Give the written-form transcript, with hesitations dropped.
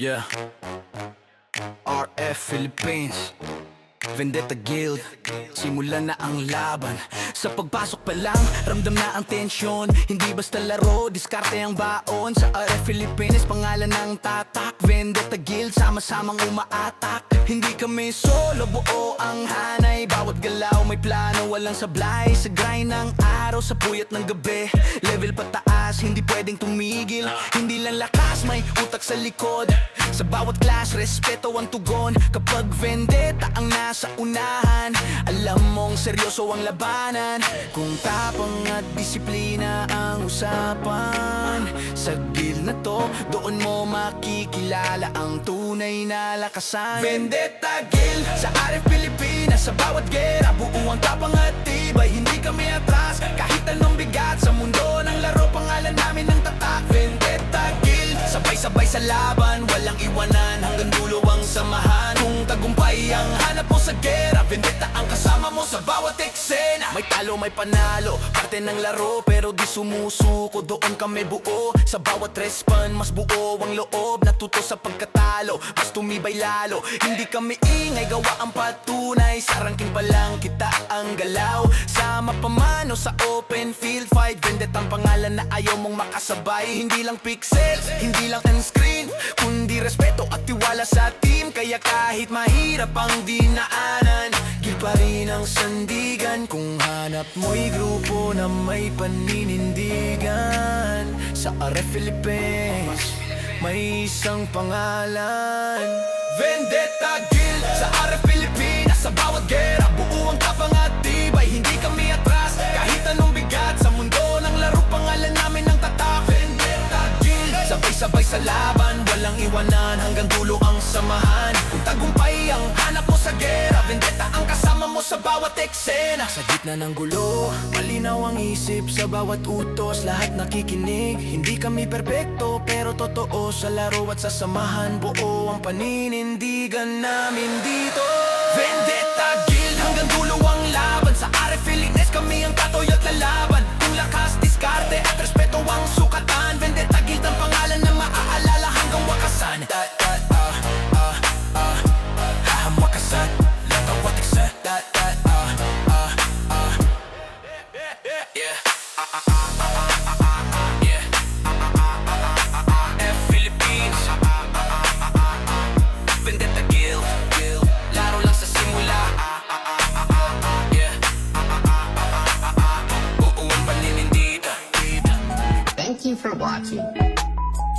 Yeah. RF Philippines, Vendetta Guild. Simulan na ang laban. Sa pagpasok pa lang, ramdam na ang tensyon. Hindi basta laro, diskarte ang baon. Sa RF Philippines, pangalan ng tatak. Vendetta Guild, sama-samang umaatak. Hindi kami solo, buo ang hanay. Bawat galaw may plano, walang sablay. Sa grind ng araw, sa puyat ng gabi. Level pataas, hindi pwedeng tumigil. Hindi lang lakas, may utak sa likod. Sa bawat class, respeto ang tugon. Kapag vendetta ang nasa unahan, alam mong seryoso ang labanan. Kung tapang at disiplina ang usapan, sa guild na to, doon mo makikilala ang tunay na lakasan. Vendetta Guild, sa RF Pilipinas, sa bawat gera, buo ang tapang at tibay. Hindi kami atras, kahit anong bigat. Sa mundo ng laro, pangalan namin ang tatak. Vendetta Guild, sabay-sabay sa laban, walang iwanan, hanggang dulo ang samahan. Kung tagumpay ang hanap mo sa gera, vendetta ang kasama mo sa bawat eksena. May talo, may panalo, parte ng laro, pero di sumusuko, doon kami buo. Sa bawat respawn, mas buo ang loob. Natuto sa pagkatalo, mas tumibay lalo. Hindi kami ingay, gawa ang patunay. Sa ranking pa lang kita ang galaw. Sama pamano sa open field fight. Vendetta ang pangalan na ayaw mong makasabay. Hindi lang pixels, hindi lang end screen, kundi respeto at tiwala sa team. Kaya kahit mahirap ang dinaanan, gil pa rin ang sandigan. Kung hanap mo'y grupo na may paninindigan, sa RF Philippines may isang pangalan. Vendetta Guild, sa RF Pilipinas, sa bawat gera, buo ang tapang at tibay. Hindi kami atras, kahit anong bigat. Sa mundo ng laro, pangalan namin ang tatak. Vendetta Guild, sabay-sabay sa laban, walang iwanan, hanggang dulo ang samahan. Kung tagumpay ang hanap mo sa gera, vendetta ang kasama mo sa bawat eksena. Sa gitna ng gulo, malinaw ang isip sa bawat utos. Lahat nakikinig, hindi kami perpekto, pero totoo sa laro at sa samahan. Buo ang paninindigan namin dito. Vendetta Guild, hanggang dulo ang laban. Sa RF Philippines, kami ang katoy at lalaban. Kung lakas, diskarte at respeto ang sukatan. Vendetta Guild ang pangalan na maaalala hanggang wakasan. Wakasan, bawat eksen. Yeah. F Philippines, Vendetta Guild, laro lang sa simula. Yeah. Buo ang paninindigan. Thank you for watching.